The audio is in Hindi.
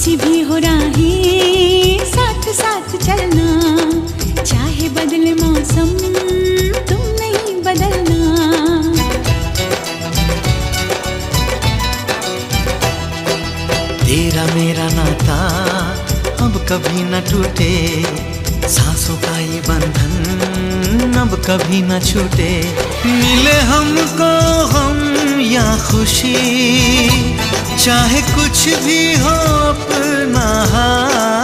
कैसी भी हो राहें साथ साथ चलना, चाहे बदले मौसम तुम नहीं बदलना। तेरा मेरा नाता अब कभी न टूटे, सांसों का ये बंधन अब कभी न छूटे। मिले हमको हम या खुशी, चाहे कुछ भी हो अपना हाल,